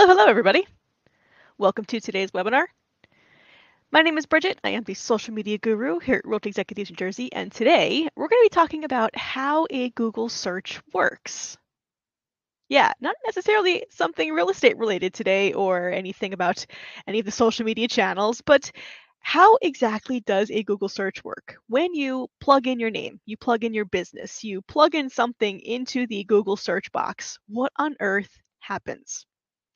Hello, everybody. Welcome to today's webinar. My name is Bridget. I am the social media guru here at Realty Executives New Jersey, and today we're going to be talking about how a Google search works. Yeah, not necessarily something real estate related today or anything about any of the social media channels, but how exactly does a Google search work? When you plug in your name, you plug in your business, you plug in something into the Google search box, what on earth happens?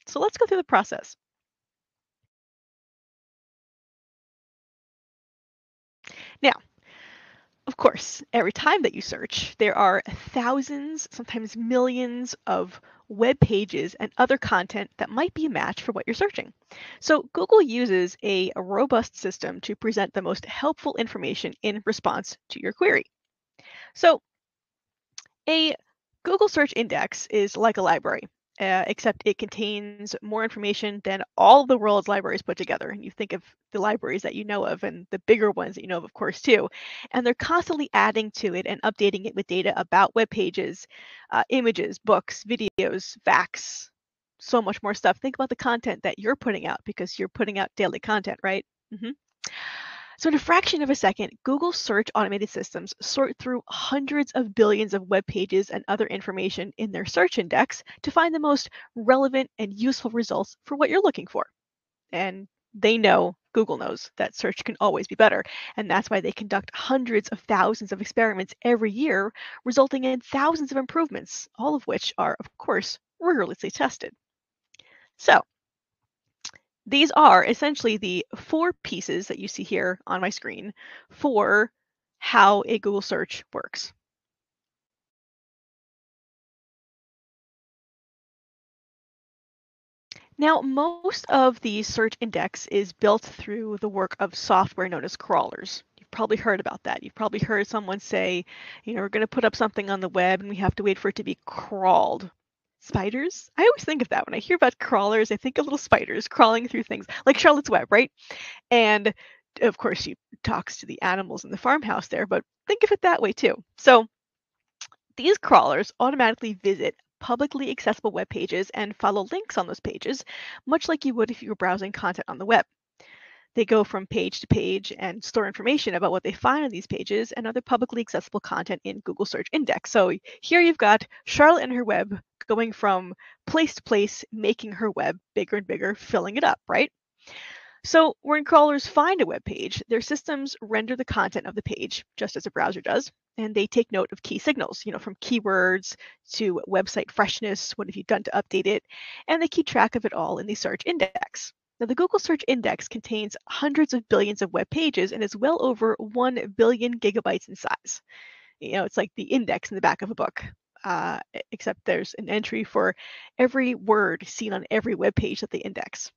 So let's go through the process. Now, of course, every time that you search, there are thousands, sometimes millions of web pages and other content that might be a match for what you're searching. So Google uses a robust system to present the most helpful information in response to your query. So a Google search index is like a library, except it contains more information than all the world's libraries put together. And you think of the libraries that you know of and the bigger ones that you know of course, too. And they're constantly adding to it and updating it with data about web pages, images, books, videos, facts, so much more stuff. Think about the content that you're putting out because you're putting out daily content, right? So in a fraction of a second, Google search automated systems sort through hundreds of billions of web pages and other information in their search index to find the most relevant and useful results for what you're looking for. And they know, Google knows, that search can always be better. And that's why they conduct hundreds of thousands of experiments every year, resulting in thousands of improvements, all of which are, of course, rigorously tested. So these are essentially the four pieces that you see here on my screen for how a Google search works. Now, most of the search index is built through the work of software known as crawlers. You've probably heard about that. You've probably heard someone say, we're going to put up something on the web and we have to wait for it to be crawled. Spiders? I always think of that. When I hear about crawlers, I think of little spiders crawling through things like Charlotte's Web, right? And of course, she talks to the animals in the farmhouse there, but think of it that way too. So these crawlers automatically visit publicly accessible web pages and follow links on those pages, much like you would if you were browsing content on the web. They go from page to page and store information about what they find on these pages and other publicly accessible content in Google Search Index. So here you've got Charlotte and her web going from place to place, making her web bigger and bigger, filling it up, right? So when crawlers find a web page, their systems render the content of the page, just as a browser does, and they take note of key signals, from keywords to website freshness, what have you done to update it, and they keep track of it all in the search index. Now, the Google Search Index contains hundreds of billions of web pages and is well over 1 billion gigabytes in size. It's like the index in the back of a book, except there's an entry for every word seen on every web page that they index.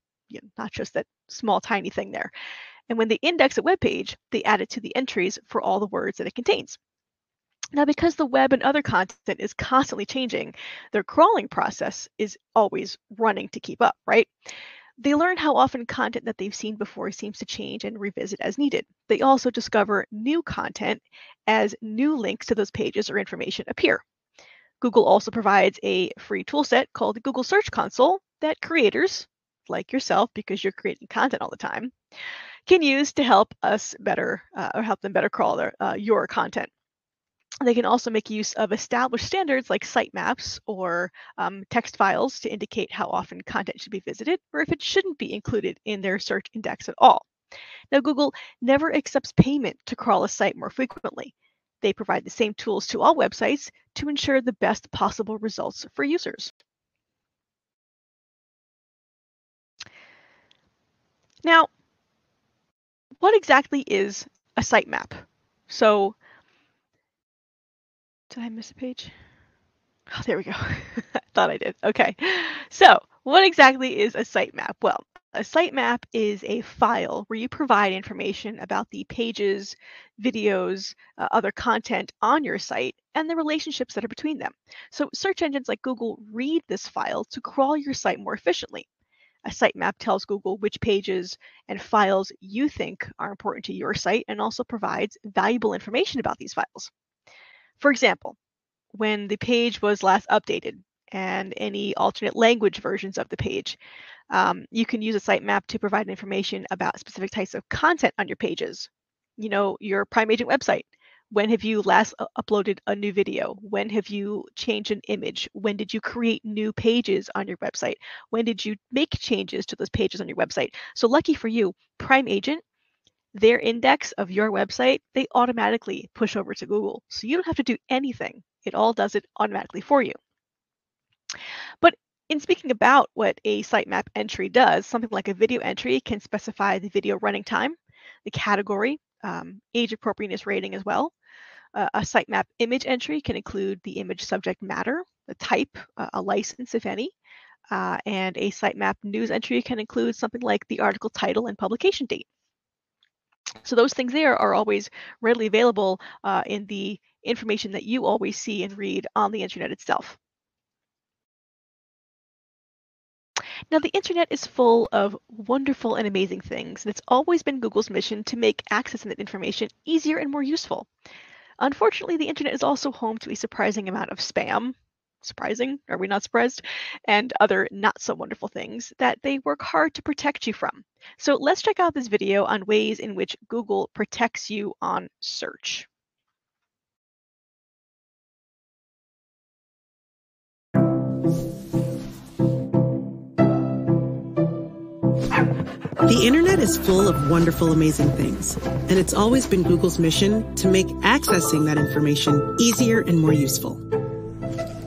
Not just that small tiny thing there. And when they index a web page, they add it to the entries for all the words that it contains. Now, because the web and other content is constantly changing, their crawling process is always running to keep up, right? They learn how often content that they've seen before seems to change and revisit as needed. They also discover new content as new links to those pages or information appear. Google also provides a free toolset called the Google Search Console that creators, like yourself, because you're creating content all the time, can use to help us better or help them better crawl your content. They can also make use of established standards like sitemaps or text files to indicate how often content should be visited or if it shouldn't be included in their search index at all. Now, Google never accepts payment to crawl a site more frequently. They provide the same tools to all websites to ensure the best possible results for users. Now, what exactly is a sitemap? So, did I miss a page? Oh, there we go. I thought I did. Okay. So, what exactly is a sitemap? Well, a sitemap is a file where you provide information about the pages, videos, other content on your site, and the relationships that are between them. So, search engines like Google read this file to crawl your site more efficiently. A sitemap tells Google which pages and files you think are important to your site and also provides valuable information about these files. For example, when the page was last updated, and any alternate language versions of the page. You can use a sitemap to provide information about specific types of content on your pages. Your Prime Agent website. When have you last uploaded a new video? When have you changed an image? When did you create new pages on your website? When did you make changes to those pages on your website? So lucky for you, Prime Agent, their index of your website, they automatically push over to Google. So you don't have to do anything. It all does it automatically for you. But in speaking about what a sitemap entry does, something like a video entry can specify the video running time, the category, age appropriateness rating as well. A sitemap image entry can include the image subject matter, the type, a license, if any, and a sitemap news entry can include something like the article title and publication date. So those things there are always readily available in the information that you always see and read on the internet itself. Now, the internet is full of wonderful and amazing things, and it's always been Google's mission to make accessing that information easier and more useful. Unfortunately, the internet is also home to a surprising amount of spam. Surprising? Are we not surprised? And other not so wonderful things that they work hard to protect you from. So let's check out this video on ways in which Google protects you on search. The internet is full of wonderful, amazing things, and it's always been Google's mission to make accessing that information easier and more useful.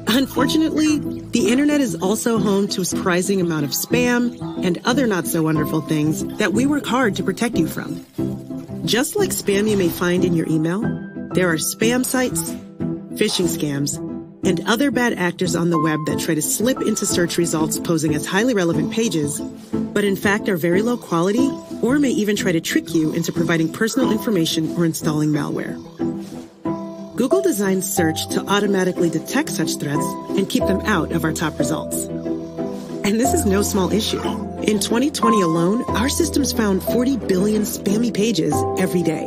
Unfortunately, the internet is also home to a surprising amount of spam and other not so wonderful things that we work hard to protect you from. Just like spam you may find in your email, there are spam sites, phishing scams, and other bad actors on the web that try to slip into search results posing as highly relevant pages, but in fact are very low quality or may even try to trick you into providing personal information or installing malware. Google designed search to automatically detect such threats and keep them out of our top results. And this is no small issue. In 2020 alone, our systems found 40 billion spammy pages every day.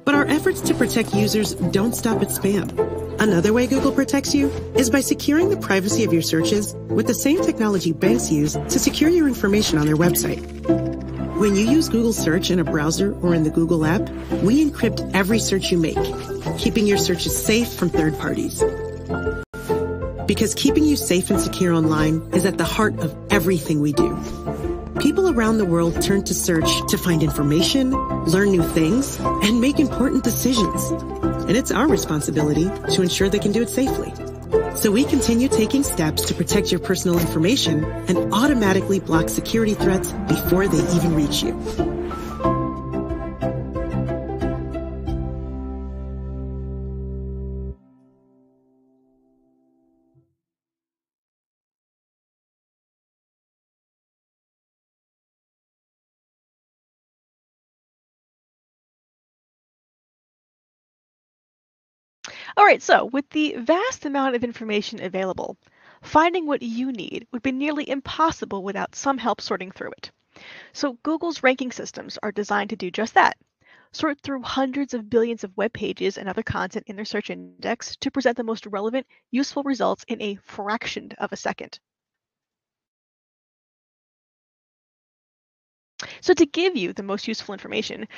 But our efforts to protect users don't stop at spam. Another way Google protects you is by securing the privacy of your searches with the same technology banks use to secure your information on their website. When you use Google Search in a browser or in the Google app, we encrypt every search you make, keeping your searches safe from third parties. Because keeping you safe and secure online is at the heart of everything we do. People around the world turn to search to find information, learn new things, and make important decisions. And it's our responsibility to ensure they can do it safely. So we continue taking steps to protect your personal information and automatically block security threats before they even reach you. All right, so with the vast amount of information available, finding what you need would be nearly impossible without some help sorting through it. So Google's ranking systems are designed to do just that. Sort through hundreds of billions of web pages and other content in their search index to present the most relevant, useful results in a fraction of a second. So to give you the most useful information,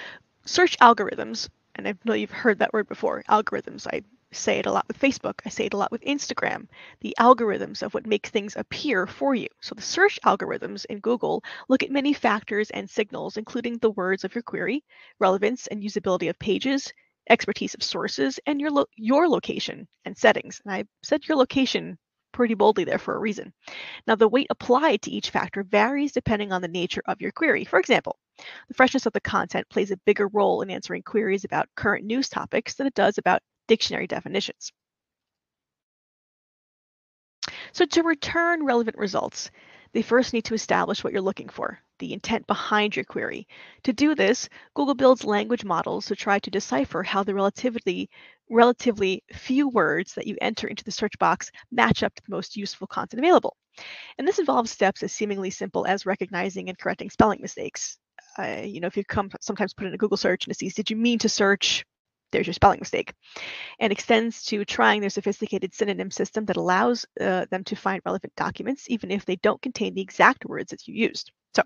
search algorithms, and I know you've heard that word before, algorithms. I say it a lot with Facebook. I say it a lot with Instagram. The algorithms of what makes things appear for you. So the search algorithms in Google look at many factors and signals, including the words of your query, relevance and usability of pages, expertise of sources, and your location and settings. And I said your location pretty boldly there for a reason. Now, the weight applied to each factor varies depending on the nature of your query. For example, the freshness of the content plays a bigger role in answering queries about current news topics than it does about dictionary definitions. So to return relevant results, they first need to establish what you're looking for, the intent behind your query. To do this, Google builds language models to try to decipher how the relatively few words that you enter into the search box match up to the most useful content available. And this involves steps as seemingly simple as recognizing and correcting spelling mistakes. If you sometimes put in a Google search and it says, did you mean to search there's your spelling mistake, and extends to trying their sophisticated synonym system that allows them to find relevant documents even if they don't contain the exact words that you used. So,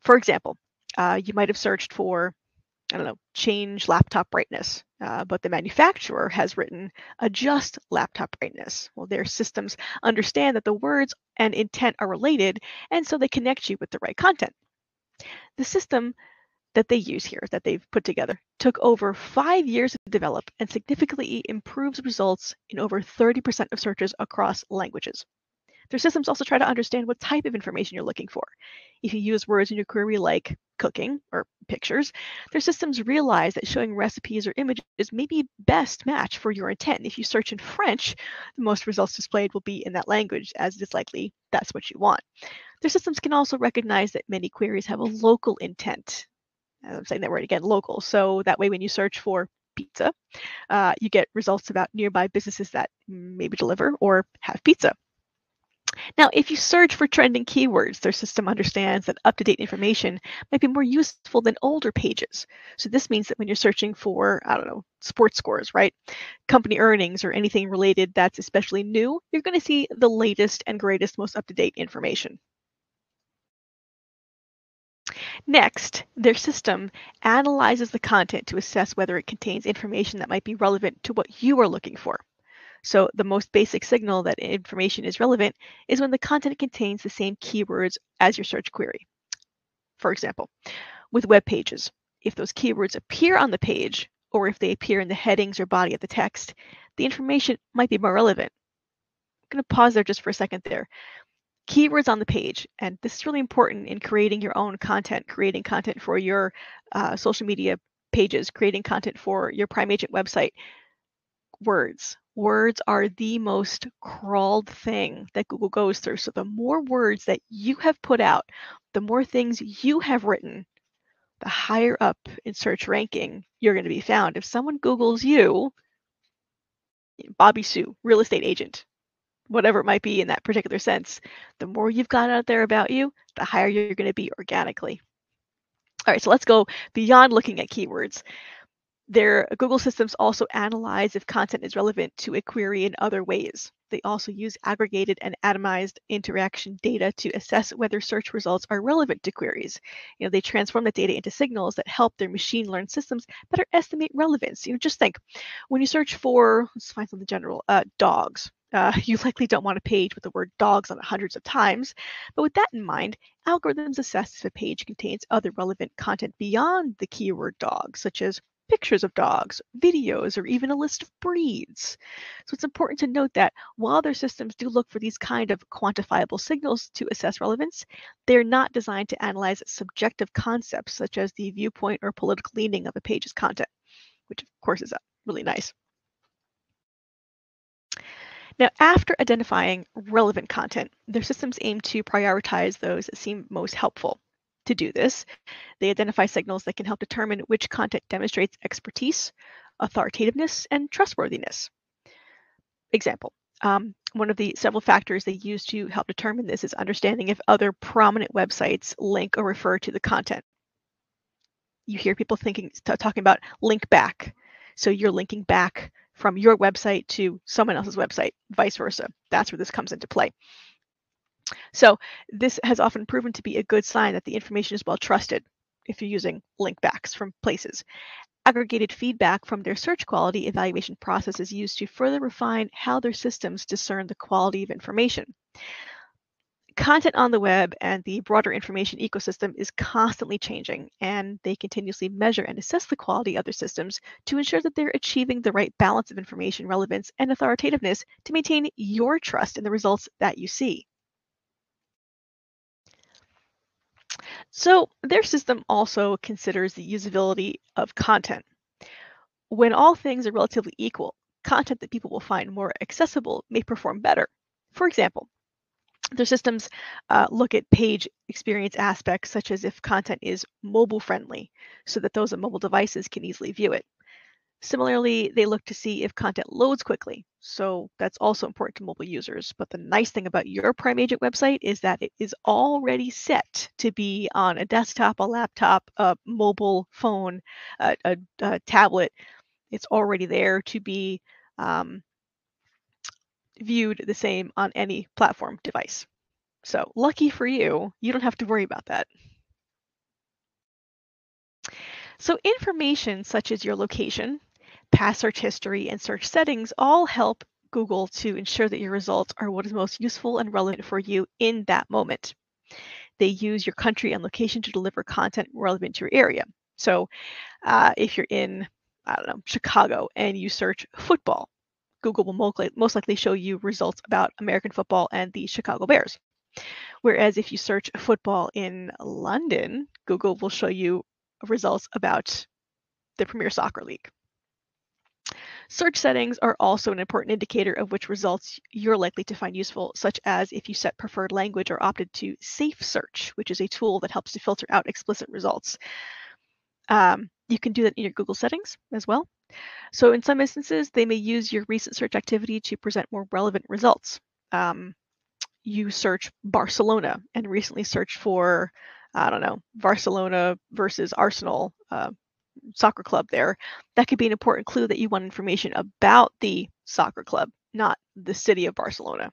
for example, you might have searched for, I don't know, change laptop brightness, but the manufacturer has written adjust laptop brightness. Well, their systems understand that the words and intent are related, and so they connect you with the right content. The system that they use here, that they've put together, took over 5 years to develop and significantly improves results in over 30% of searches across languages. Their systems also try to understand what type of information you're looking for. If you use words in your query like cooking or pictures, their systems realize that showing recipes or images may be best match for your intent. If you search in French, the most results displayed will be in that language, as it is likely that's what you want. Their systems can also recognize that many queries have a local intent. I'm saying that word again, local. So that way when you search for pizza, you get results about nearby businesses that maybe deliver or have pizza. Now, if you search for trending keywords, their system understands that up-to-date information might be more useful than older pages. So this means that when you're searching for, I don't know, sports scores, right? Company earnings or anything related that's especially new, you're going to see the latest and greatest, most up-to-date information. Next, their system analyzes the content to assess whether it contains information that might be relevant to what you are looking for. So the most basic signal that information is relevant is when the content contains the same keywords as your search query. For example, with web pages, if those keywords appear on the page or if they appear in the headings or body of the text, the information might be more relevant. I'm going to pause there just for a second there. Keywords on the page, and this is really important in creating your own content, creating content for your social media pages, creating content for your Prime Agent website. Words. Words are the most crawled thing that Google goes through. So the more words that you have put out, the more things you have written, the higher up in search ranking you're going to be found. If someone Googles you, Bobby Sue, real estate agent, whatever it might be in that particular sense, the more you've got out there about you, the higher you're going to be organically. All right, so let's go beyond looking at keywords. Their Google systems also analyze if content is relevant to a query in other ways. They also use aggregated and atomized interaction data to assess whether search results are relevant to queries. They transform the data into signals that help their machine learned systems better estimate relevance. Just think, when you search for, let's find something general, dogs. You likely don't want a page with the word dogs on it hundreds of times, but with that in mind, algorithms assess if a page contains other relevant content beyond the keyword dog, such as pictures of dogs, videos, or even a list of breeds. So it's important to note that while their systems do look for these kind of quantifiable signals to assess relevance, they're not designed to analyze subjective concepts such as the viewpoint or political leaning of a page's content, which of course is really nice. Now, after identifying relevant content, their systems aim to prioritize those that seem most helpful. To do this, they identify signals that can help determine which content demonstrates expertise, authoritativeness, and trustworthiness. Example, one of the several factors they use to help determine this is understanding if other prominent websites link or refer to the content. You hear people talking about link back. So you're linking back from your website to someone else's website, vice versa. That's where this comes into play. So this has often proven to be a good sign that the information is well trusted if you're using link backs from places. Aggregated feedback from their search quality evaluation process is used to further refine how their systems discern the quality of information. Content on the web and the broader information ecosystem is constantly changing, and they continuously measure and assess the quality of their systems to ensure that they're achieving the right balance of information relevance and authoritativeness to maintain your trust in the results that you see. So their system also considers the usability of content. When all things are relatively equal, content that people will find more accessible may perform better. For example, their systems look at page experience aspects such as if content is mobile friendly, so that those on mobile devices can easily view it. Similarly, they look to see if content loads quickly, so that's also important to mobile users. But the nice thing about your Prime Agent website is that it is already set to be on a desktop, a laptop, a mobile phone, a tablet, It's already there to be viewed the same on any platform device. So lucky for you, you don't have to worry about that. So information such as your location, past search history, and search settings all help Google to ensure that your results are what is most useful and relevant for you in that moment. They use your country and location to deliver content relevant to your area. So if you're in, I don't know, Chicago and you search football, Google will most likely show you results about American football and the Chicago Bears. Whereas if you search football in London, Google will show you results about the Premier Soccer League. Search settings are also an important indicator of which results you're likely to find useful, such as if you set preferred language or opted to safe search, which is a tool that helps to filter out explicit results. You can do that in your Google settings as well. So in some instances, they may use your recent search activity to present more relevant results. You search Barcelona and recently searched for, I don't know, Barcelona versus Arsenal soccer club there. That could be an important clue that you want information about the soccer club, not the city of Barcelona.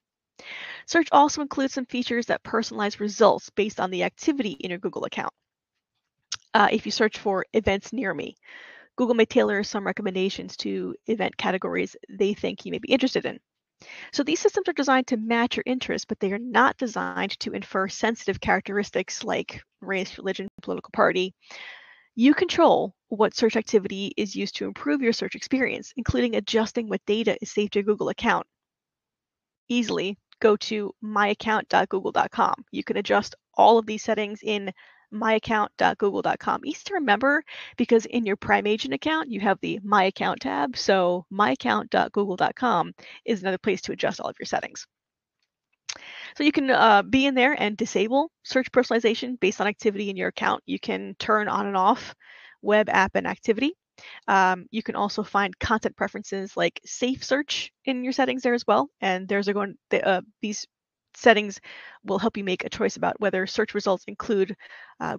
Search also includes some features that personalize results based on the activity in your Google account. If you search for events near me, Google may tailor some recommendations to event categories they think you may be interested in. So these systems are designed to match your interests, but they are not designed to infer sensitive characteristics like race, religion, political party. You control what search activity is used to improve your search experience, including adjusting what data is saved to your Google account. Easily go to myaccount.google.com. You can adjust all of these settings in myaccount.google.com. Easy to remember because in your Prime Agent account, you have the My Account tab. So myaccount.google.com is another place to adjust all of your settings. So you can be in there and disable search personalization based on activity in your account. You can turn on and off web app and activity. You can also find content preferences like safe search in your settings there as well. And these settings will help you make a choice about whether search results include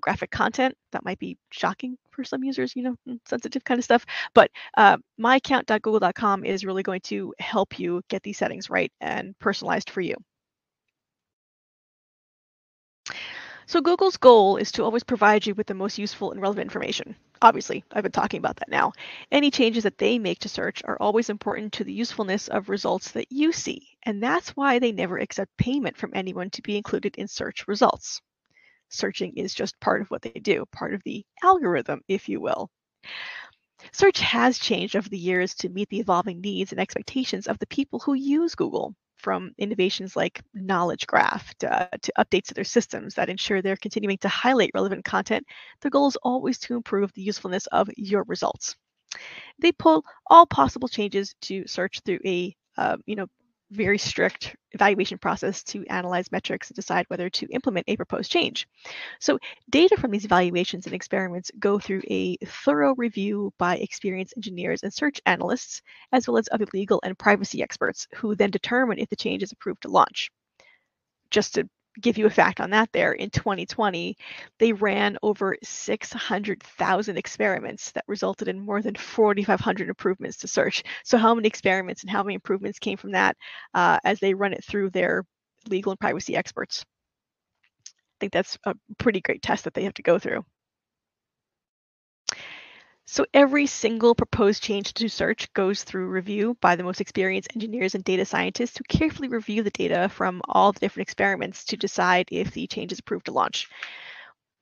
graphic content. That might be shocking for some users, sensitive kind of stuff. But myaccount.google.com is really going to help you get these settings right and personalized for you. So Google's goal is to always provide you with the most useful and relevant information. Obviously, I've been talking about that now. Any changes that they make to search are always important to the usefulness of results that you see, and that's why they never accept payment from anyone to be included in search results. Searching is just part of what they do, part of the algorithm, if you will. Search has changed over the years to meet the evolving needs and expectations of the people who use Google, from innovations like Knowledge Graph to updates to their systems that ensure they're continuing to highlight relevant content. Their goal is always to improve the usefulness of your results. They pull all possible changes to search through a very strict evaluation process to analyze metrics and decide whether to implement a proposed change. So data from these evaluations and experiments go through a thorough review by experienced engineers and search analysts, as well as other legal and privacy experts, who then determine if the change is approved to launch. Just to give you a fact on that there, in 2020, they ran over 600,000 experiments that resulted in more than 4,500 improvements to search. So how many experiments and how many improvements came from that as they run it through their legal and privacy experts? I think that's a pretty great test that they have to go through. So every single proposed change to search goes through review by the most experienced engineers and data scientists who carefully review the data from all the different experiments to decide if the change is approved to launch.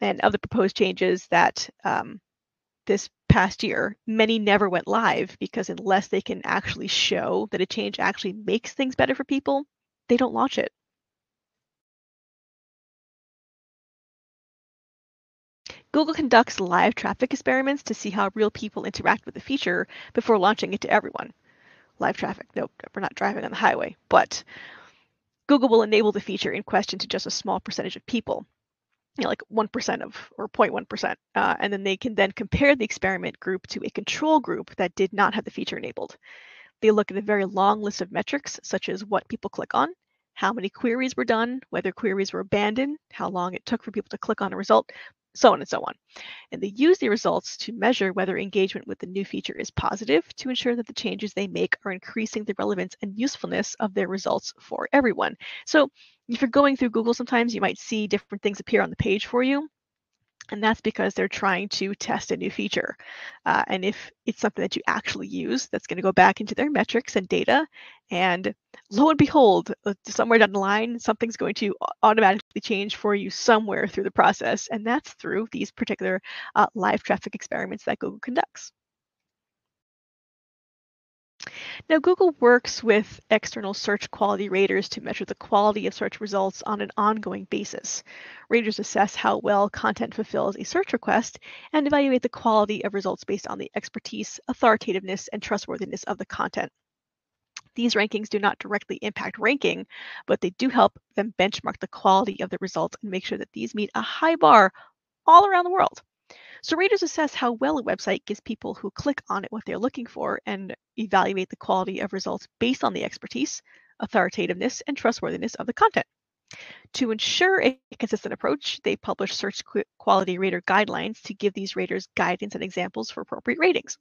And of the proposed changes that this past year, many never went live because unless they can actually show that a change actually makes things better for people, they don't launch it. Google conducts live traffic experiments to see how real people interact with the feature before launching it to everyone. Live traffic, nope, we're not driving on the highway, but Google will enable the feature in question to just a small percentage of people, like 1% of, or 0.1%. And then they can then compare the experiment group to a control group that did not have the feature enabled. They look at a very long list of metrics, such as what people click on, how many queries were done, whether queries were abandoned, how long it took for people to click on a result. so on and so on. And they use the results to measure whether engagement with the new feature is positive to ensure that the changes they make are increasing the relevance and usefulness of their results for everyone. So if you're going through Google, sometimes you might see different things appear on the page for you. And that's because they're trying to test a new feature. And if it's something that you actually use, that's going to go back into their metrics and data. And lo and behold, somewhere down the line, something's going to automatically change for you somewhere through the process. And that's through these particular live traffic experiments that Google conducts. Now, Google works with external search quality raters to measure the quality of search results on an ongoing basis. Raters assess how well content fulfills a search request and evaluate the quality of results based on the expertise, authoritativeness, and trustworthiness of the content. These rankings do not directly impact ranking, but they do help them benchmark the quality of the results and make sure that these meet a high bar all around the world. So raters assess how well a website gives people who click on it what they're looking for and evaluate the quality of results based on the expertise, authoritativeness, and trustworthiness of the content. To ensure a consistent approach, they publish search quality rater guidelines to give these raters guidance and examples for appropriate ratings.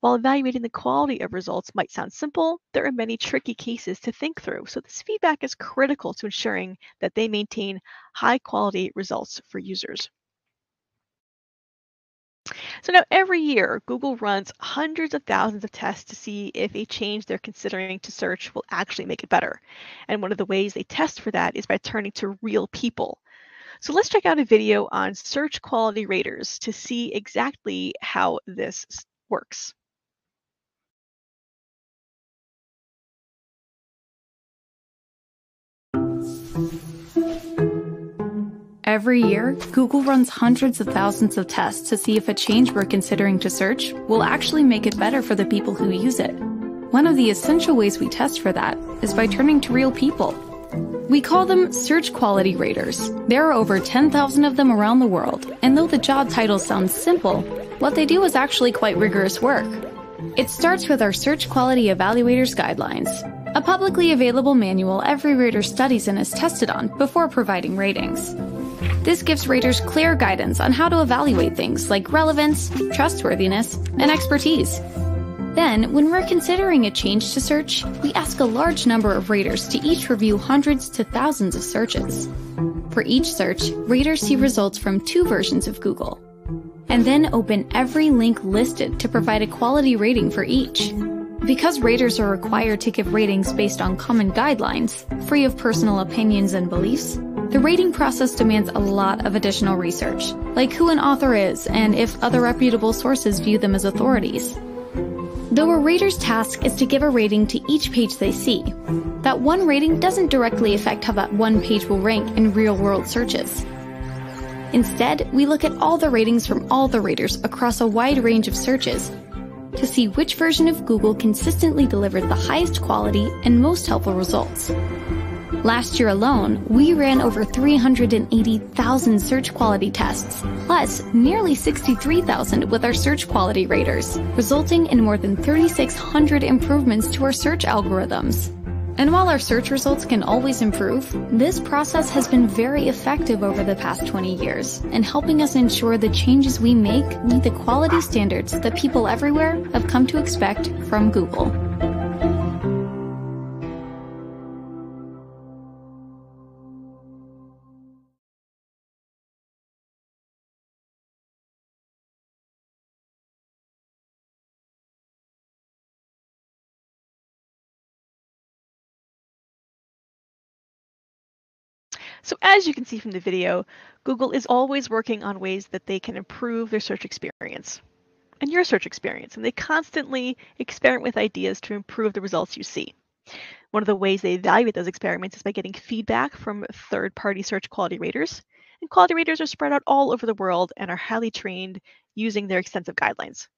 While evaluating the quality of results might sound simple, there are many tricky cases to think through. So this feedback is critical to ensuring that they maintain high quality results for users. So now every year, Google runs hundreds of thousands of tests to see if a change they're considering to search will actually make it better. And one of the ways they test for that is by turning to real people. So let's check out a video on search quality raters to see exactly how this works. Every year, Google runs hundreds of thousands of tests to see if a change we're considering to search will actually make it better for the people who use it. One of the essential ways we test for that is by turning to real people. We call them search quality raters. There are over 10,000 of them around the world, and though the job title sounds simple, what they do is actually quite rigorous work. It starts with our Search Quality Evaluators Guidelines, a publicly available manual every rater studies and is tested on before providing ratings. This gives raters clear guidance on how to evaluate things like relevance, trustworthiness, and expertise. Then, when we're considering a change to search, we ask a large number of raters to each review hundreds to thousands of searches. For each search, raters see results from 2 versions of Google, and then open every link listed to provide a quality rating for each. Because raters are required to give ratings based on common guidelines, free of personal opinions and beliefs, the rating process demands a lot of additional research, like who an author is and if other reputable sources view them as authorities. Though a rater's task is to give a rating to each page they see, that one rating doesn't directly affect how that one page will rank in real-world searches. Instead, we look at all the ratings from all the raters across a wide range of searches to see which version of Google consistently delivered the highest quality and most helpful results. Last year alone, we ran over 380,000 search quality tests, plus nearly 63,000 with our search quality raters, resulting in more than 3,600 improvements to our search algorithms. And while our search results can always improve, this process has been very effective over the past 20 years in helping us ensure the changes we make meet the quality standards that people everywhere have come to expect from Google. So as you can see from the video, Google is always working on ways that they can improve their search experience and your search experience, and they constantly experiment with ideas to improve the results you see. One of the ways they evaluate those experiments is by getting feedback from third-party search quality raters, and quality raters are spread out all over the world and are highly trained using their extensive guidelines.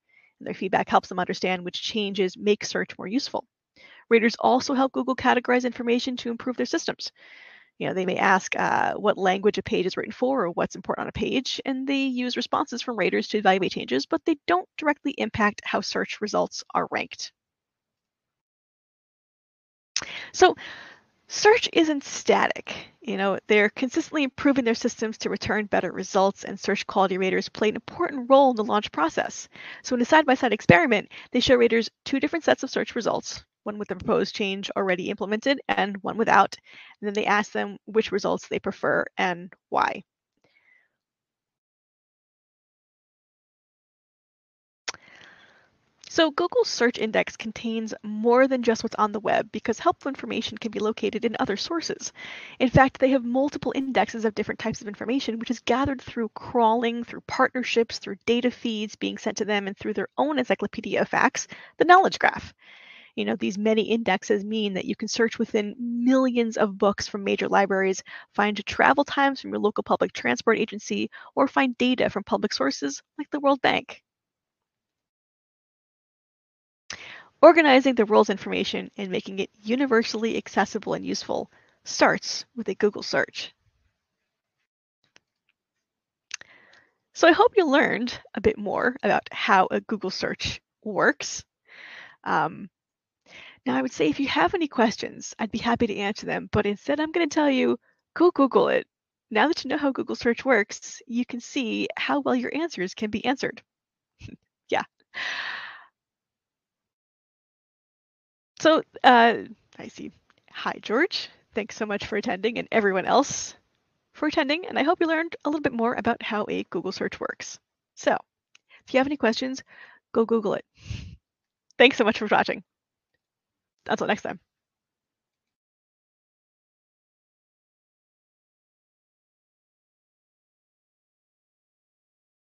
And their feedback helps them understand which changes make search more useful. Raters also help Google categorize information to improve their systems. They may ask what language a page is written for or what's important on a page, and they use responses from raters to evaluate changes, but they don't directly impact how search results are ranked. So Search isn't static. They're consistently improving their systems to return better results, and search quality raters play an important role in the launch process. So in a side-by-side experiment, they show raters two different sets of search results, one with the proposed change already implemented and one without. And then they ask them which results they prefer and why. So Google's search index contains more than just what's on the web because helpful information can be located in other sources. In fact, they have multiple indexes of different types of information, which is gathered through crawling, through partnerships, through data feeds being sent to them, and through their own encyclopedia of facts, the knowledge graph. These many indexes mean that you can search within millions of books from major libraries, find travel times from your local public transport agency, or find data from public sources like the World Bank. Organizing the world's information and making it universally accessible and useful starts with a Google search. So I hope you learned a bit more about how a Google search works. Now, I would say if you have any questions, I'd be happy to answer them, but instead I'm going to tell you, go Google it. Now that you know how Google search works, you can see how well your answers can be answered. Yeah. So I see. Hi, George. Thanks so much for attending, and everyone else for attending, and I hope you learned a little bit more about how a Google search works. So, if you have any questions, go Google it. Thanks so much for watching. Until next time.